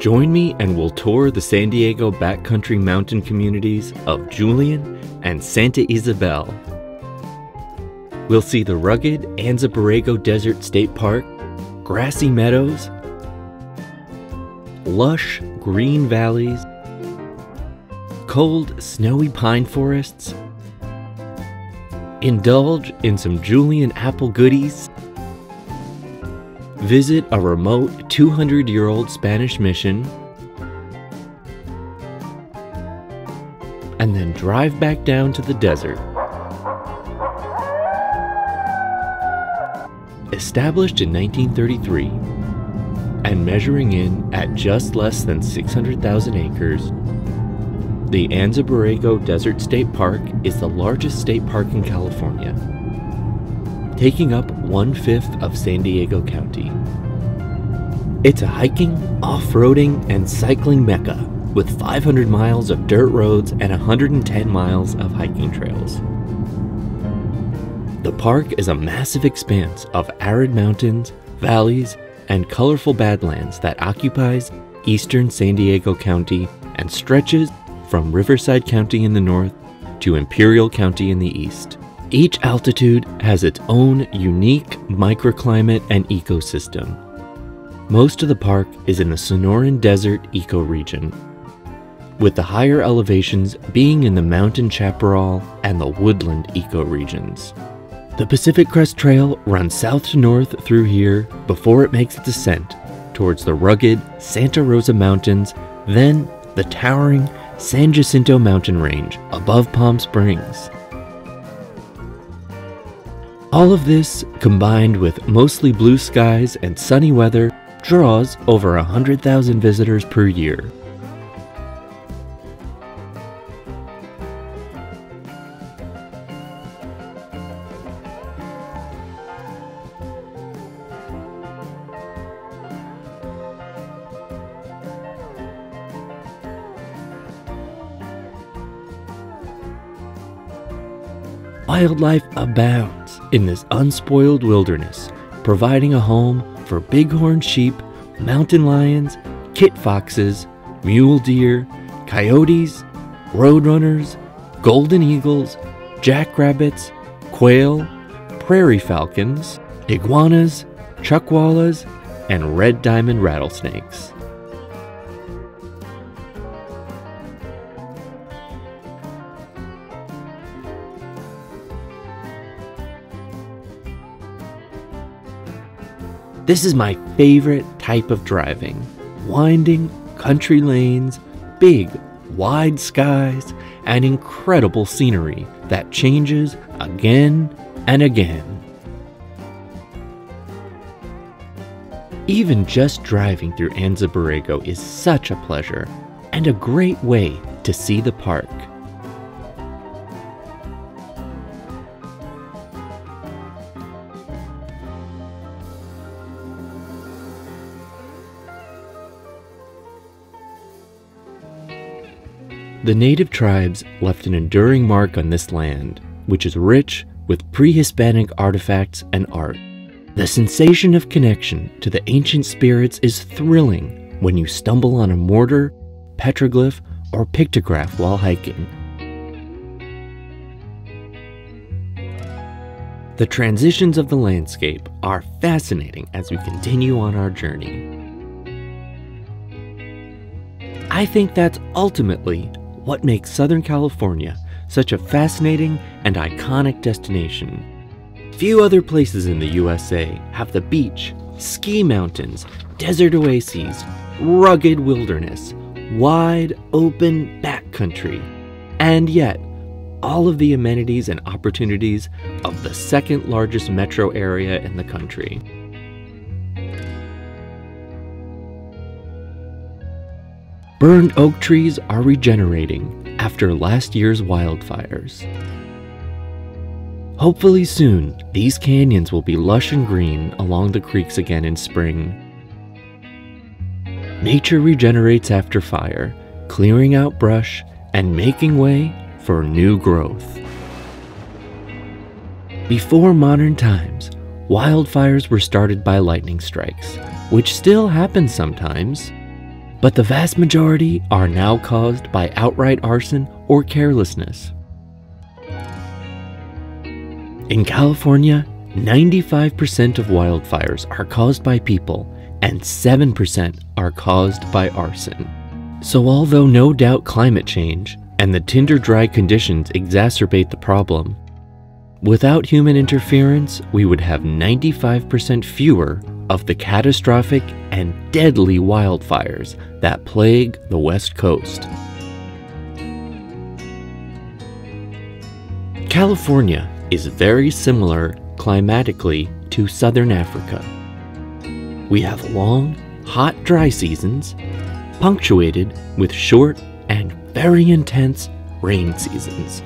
Join me and we'll tour the San Diego Backcountry mountain communities of Julian and Santa Ysabel. We'll see the rugged Anza Borrego Desert State Park, grassy meadows, lush green valleys, cold snowy pine forests, indulge in some Julian apple goodies, visit a remote 200-year-old Spanish mission, and then drive back down to the desert. Established in 1933 and measuring in at just less than 600,000 acres, the Anza Borrego Desert State Park is the largest state park in California, taking up 1/5 of San Diego County. It's a hiking, off-roading, and cycling mecca with 500 miles of dirt roads and 110 miles of hiking trails. The park is a massive expanse of arid mountains, valleys, and colorful badlands that occupies eastern San Diego County and stretches from Riverside County in the north to Imperial County in the east. Each altitude has its own unique microclimate and ecosystem. Most of the park is in the Sonoran Desert ecoregion, with the higher elevations being in the mountain chaparral and the woodland ecoregions. The Pacific Crest Trail runs south to north through here before it makes its ascent towards the rugged Santa Rosa Mountains, then the towering San Jacinto Mountain Range above Palm Springs. All of this, combined with mostly blue skies and sunny weather, draws over 100,000 visitors per year. Wildlife abounds in this unspoiled wilderness, providing a home for bighorn sheep, mountain lions, kit foxes, mule deer, coyotes, roadrunners, golden eagles, jackrabbits, quail, prairie falcons, iguanas, chuckwallas, and red diamond rattlesnakes. This is my favorite type of driving. Winding country lanes, big, wide skies, and incredible scenery that changes again and again. Even just driving through Anza Borrego is such a pleasure and a great way to see the park. The native tribes left an enduring mark on this land, which is rich with pre-Hispanic artifacts and art. The sensation of connection to the ancient spirits is thrilling when you stumble on a mortar, petroglyph, or pictograph while hiking. The transitions of the landscape are fascinating as we continue on our journey. I think that's ultimately what makes Southern California such a fascinating and iconic destination. Few other places in the USA have the beach, ski mountains, desert oases, rugged wilderness, wide open backcountry, and yet all of the amenities and opportunities of the second largest metro area in the country. Burned oak trees are regenerating after last year's wildfires. Hopefully soon, these canyons will be lush and green along the creeks again in spring. Nature regenerates after fire, clearing out brush and making way for new growth. Before modern times, wildfires were started by lightning strikes, which still happen sometimes. but the vast majority are now caused by outright arson or carelessness. In California, 95% of wildfires are caused by people and 7% are caused by arson. So although no doubt climate change and the tinder dry conditions exacerbate the problem, without human interference, we would have 95% fewer of the catastrophic and deadly wildfires that plague the West Coast. California is very similar climatically to Southern Africa. We have long, hot, dry seasons, punctuated with short and very intense rain seasons.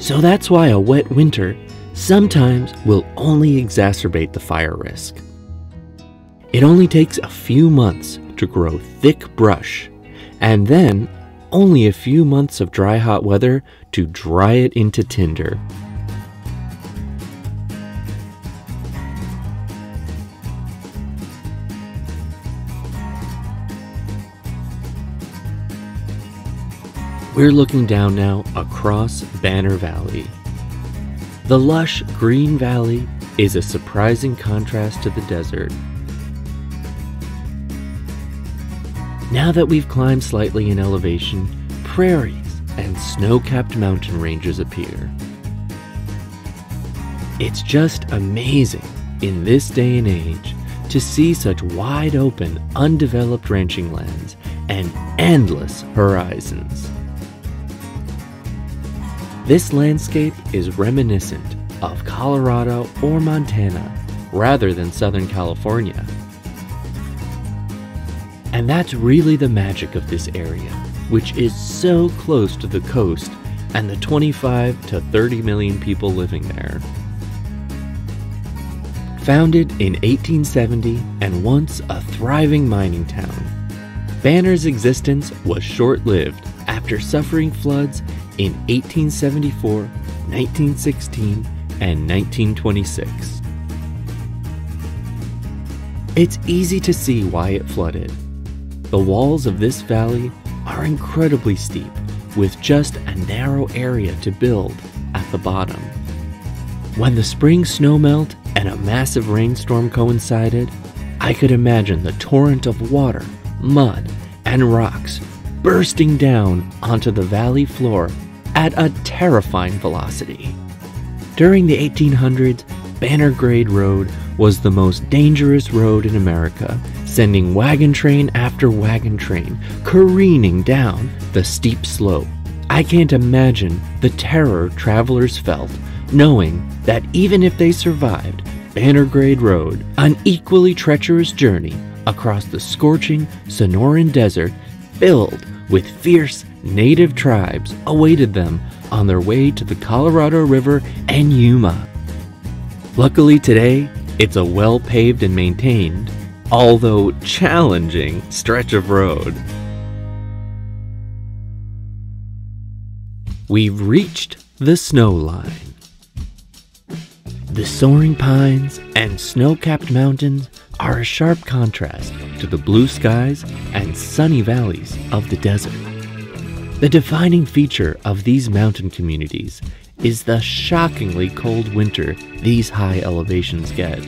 So that's why a wet winter sometimes will only exacerbate the fire risk. It only takes a few months to grow thick brush, and then only a few months of dry hot weather to dry it into tinder. We're looking down now across Banner Valley. The lush green valley is a surprising contrast to the desert. Now that we've climbed slightly in elevation, prairies and snow-capped mountain ranges appear. It's just amazing in this day and age to see such wide-open, undeveloped ranching lands and endless horizons. This landscape is reminiscent of Colorado or Montana rather than Southern California. And that's really the magic of this area, which is so close to the coast and the 25 to 30 million people living there. Founded in 1870 and once a thriving mining town, Banner's existence was short-lived after suffering floods in 1874, 1916, and 1926. It's easy to see why it flooded. The walls of this valley are incredibly steep, with just a narrow area to build at the bottom. When the spring snowmelt and a massive rainstorm coincided, I could imagine the torrent of water, mud, and rocks bursting down onto the valley floor at a terrifying velocity. During the 1800s, Banner Grade Road was the most dangerous road in America, sending wagon train after wagon train careening down the steep slope. I can't imagine the terror travelers felt, knowing that even if they survived Banner Grade Road, an equally treacherous journey across the scorching Sonoran Desert filled with fierce native tribes awaited them on their way to the Colorado River and Yuma. Luckily today, it's a well-paved and maintained, although challenging, stretch of road. We've reached the snow line. The soaring pines and snow-capped mountains are a sharp contrast to the blue skies and sunny valleys of the desert. The defining feature of these mountain communities is the shockingly cold winter these high elevations get.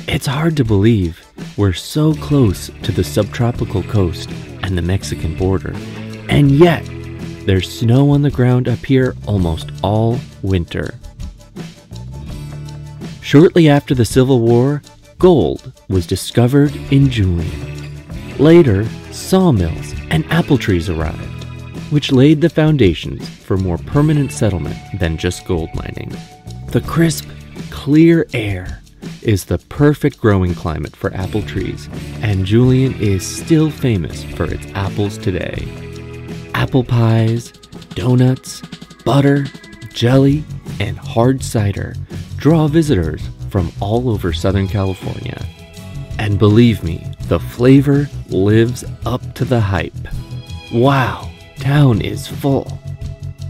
It's hard to believe we're so close to the subtropical coast and the Mexican border, and yet there's snow on the ground up here almost all winter. Shortly after the Civil War, gold was discovered in Julian. Later, sawmills and apple trees arrived, which laid the foundations for more permanent settlement than just gold mining. The crisp, clear air is the perfect growing climate for apple trees, and Julian is still famous for its apples today. Apple pies, donuts, butter, jelly, and hard cider draw visitors from all over Southern California. And believe me, the flavor lives up to the hype. Wow, town is full.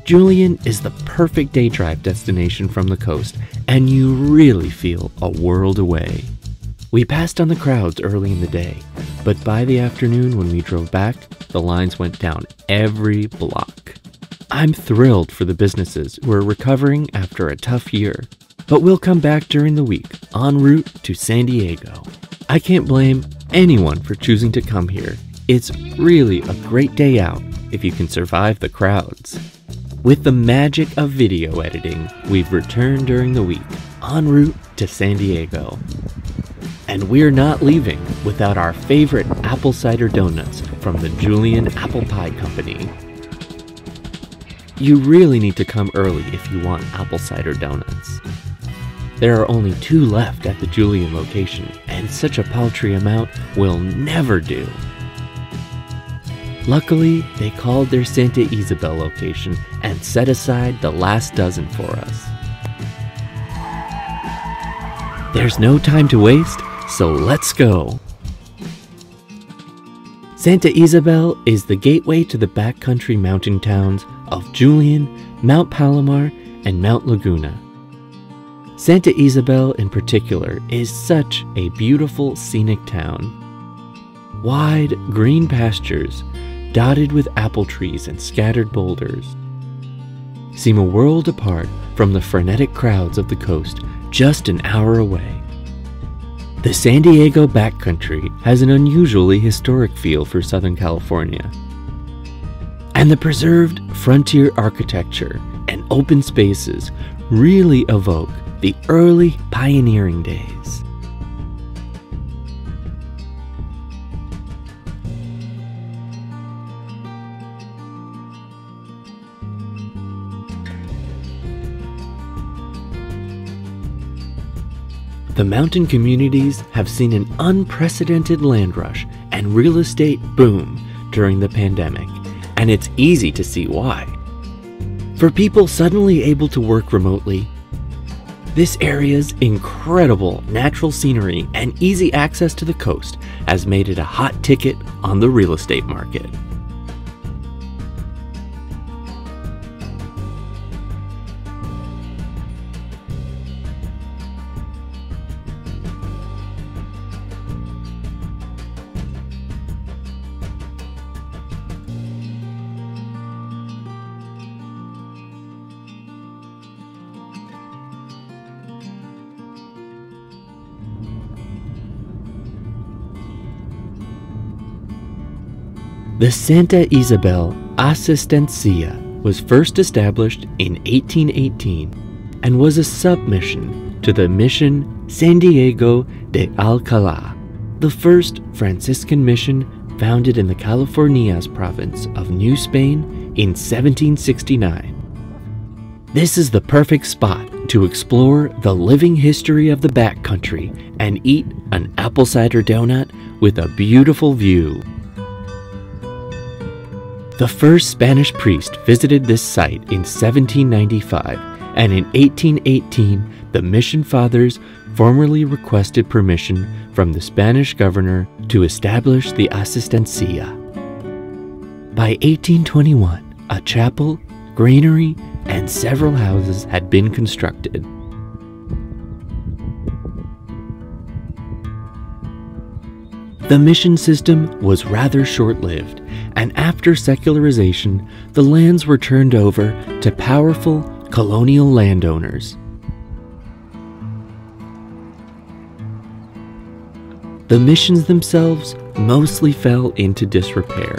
Julian is the perfect day drive destination from the coast, and you really feel a world away. We passed on the crowds early in the day, but by the afternoon when we drove back, the lines went down every block. I'm thrilled for the businesses who are recovering after a tough year, but we'll come back during the week en route to San Diego. I can't blame anyone for choosing to come here. It's really a great day out if you can survive the crowds. With the magic of video editing, we've returned during the week en route to San Diego. And we're not leaving without our favorite apple cider donuts from the Julian Apple Pie Company. You really need to come early if you want apple cider donuts. There are only 2 left at the Julian location, and such a paltry amount will never do. Luckily, they called their Santa Ysabel location and set aside the last dozen for us. There's no time to waste, so let's go! Santa Ysabel is the gateway to the backcountry mountain towns of Julian, Mount Palomar, and Mount Laguna. Santa Ysabel in particular is such a beautiful scenic town. Wide green pastures dotted with apple trees and scattered boulders seem a world apart from the frenetic crowds of the coast just an hour away. The San Diego Backcountry has an unusually historic feel for Southern California, and the preserved frontier architecture and open spaces really evoke the early pioneering days. The mountain communities have seen an unprecedented land rush and real estate boom during the pandemic, and it's easy to see why. For people suddenly able to work remotely, this area's incredible natural scenery and easy access to the coast has made it a hot ticket on the real estate market. The Santa Ysabel Asistencia was first established in 1818 and was a submission to the mission San Diego de Alcalá, the first Franciscan mission founded in the Californias province of New Spain in 1769. This is the perfect spot to explore the living history of the backcountry and eat an apple cider donut with a beautiful view. The first Spanish priest visited this site in 1795, and in 1818, the mission fathers formally requested permission from the Spanish governor to establish the Asistencia. By 1821, a chapel, granary, and several houses had been constructed. The mission system was rather short-lived, and after secularization, the lands were turned over to powerful colonial landowners. The missions themselves mostly fell into disrepair.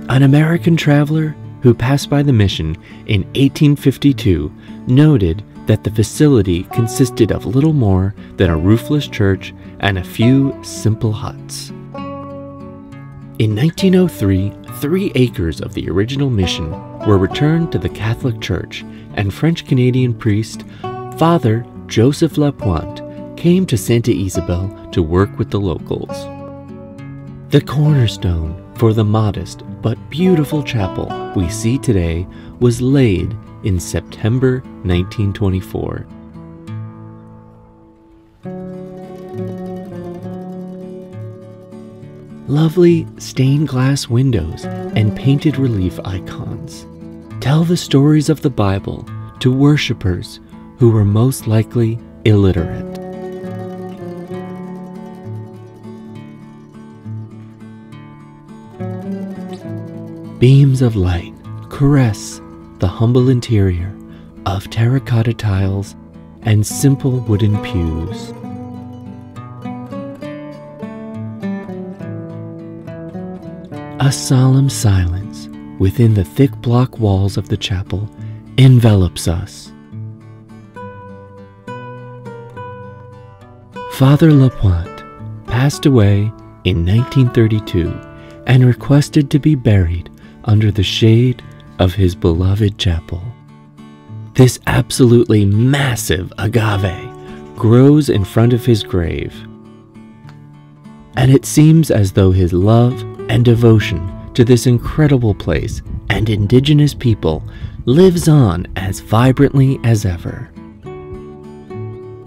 An American traveler who passed by the mission in 1852 noted that the facility consisted of little more than a roofless church and a few simple huts. In 1903, 3 acres of the original mission were returned to the Catholic Church, and French-Canadian priest Father Joseph Lapointe came to Santa Ysabel to work with the locals. The cornerstone for the modest but beautiful chapel we see today was laid in September 1924. Lovely stained glass windows and painted relief icons tell the stories of the Bible to worshipers who were most likely illiterate. Beams of light caress the humble interior of terracotta tiles and simple wooden pews. A solemn silence within the thick block walls of the chapel envelops us. Father Lapointe passed away in 1932 and requested to be buried under the shade of his beloved chapel. This absolutely massive agave grows in front of his grave, and it seems as though his love and devotion to this incredible place and indigenous people lives on as vibrantly as ever.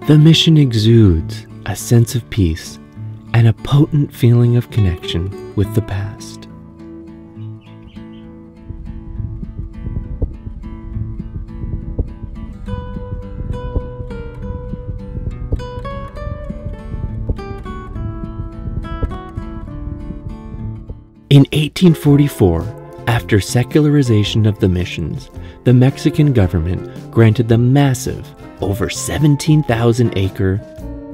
The mission exudes a sense of peace and a potent feeling of connection with the past. In 1844, after secularization of the missions, the Mexican government granted the massive, over 17,000-acre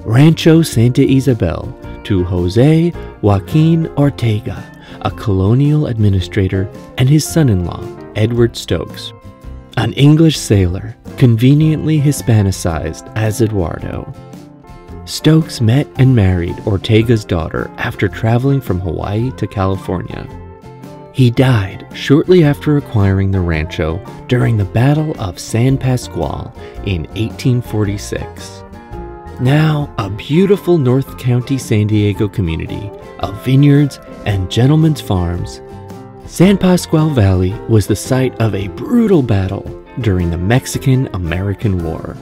Rancho Santa Ysabel to Jose Joaquin Ortega, a colonial administrator, and his son-in-law, Edward Stokes, an English sailor conveniently Hispanicized as Eduardo. Stokes met and married Ortega's daughter after traveling from Hawaii to California. He died shortly after acquiring the rancho during the Battle of San Pasqual in 1846. Now a beautiful North County San Diego community of vineyards and gentlemen's farms, San Pasqual Valley was the site of a brutal battle during the Mexican-American War.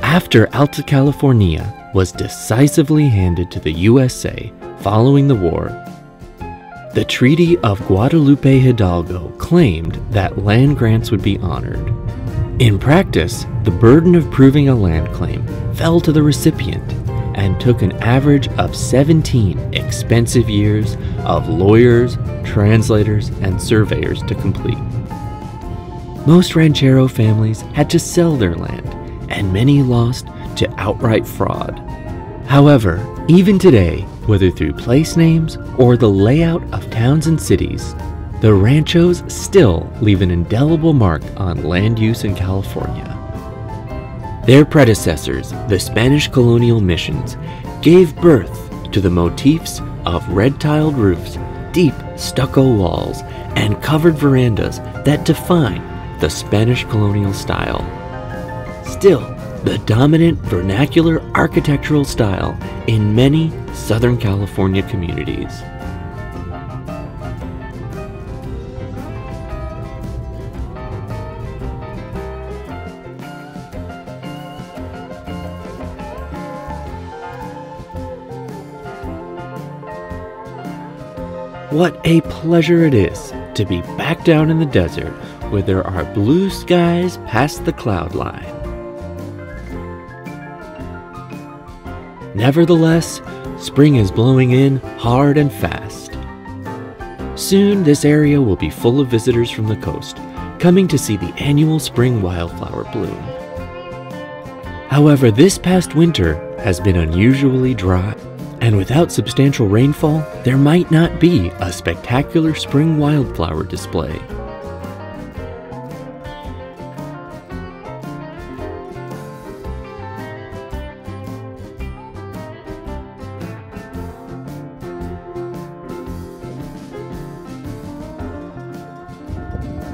After Alta California was decisively handed to the USA following the war, the Treaty of Guadalupe Hidalgo claimed that land grants would be honored. In practice, the burden of proving a land claim fell to the recipient and took an average of 17 expensive years of lawyers, translators, and surveyors to complete. Most ranchero families had to sell their land, and many lost to outright fraud. However, even today, whether through place names or the layout of towns and cities, the ranchos still leave an indelible mark on land use in California. Their predecessors, the Spanish colonial missions, gave birth to the motifs of red-tiled roofs, deep stucco walls, and covered verandas that define the Spanish colonial style. Still, the dominant vernacular architectural style in many Southern California communities. What a pleasure it is to be back down in the desert where there are blue skies past the cloud line. Nevertheless, spring is blowing in hard and fast. Soon this area will be full of visitors from the coast, coming to see the annual spring wildflower bloom. However, this past winter has been unusually dry, and without substantial rainfall, there might not be a spectacular spring wildflower display.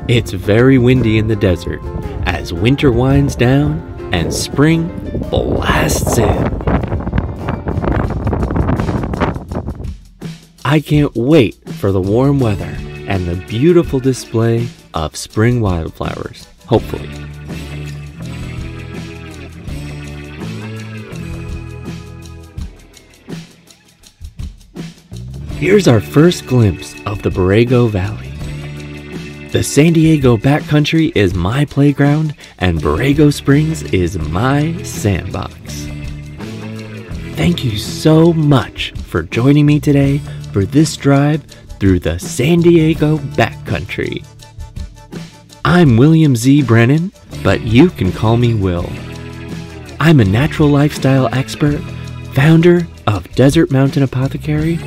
It's very windy in the desert as winter winds down and spring blasts in. I can't wait for the warm weather and the beautiful display of spring wildflowers, hopefully. Here's our first glimpse of the Borrego Valley. The San Diego Backcountry is my playground, and Borrego Springs is my sandbox. Thank you so much for joining me today for this drive through the San Diego Backcountry. I'm William Z. Brennan, but you can call me Will. I'm a natural lifestyle expert, founder of Desert Mountain Apothecary,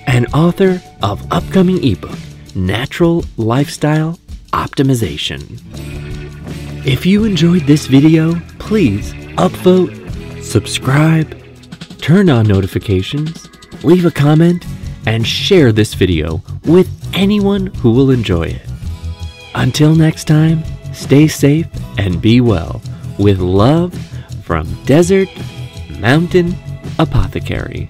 and author of upcoming ebook, Natural Lifestyle Optimization. If you enjoyed this video, please upvote, subscribe, turn on notifications, leave a comment, and share this video with anyone who will enjoy it. Until next time, stay safe and be well. With love from Desert Mountain Apothecary.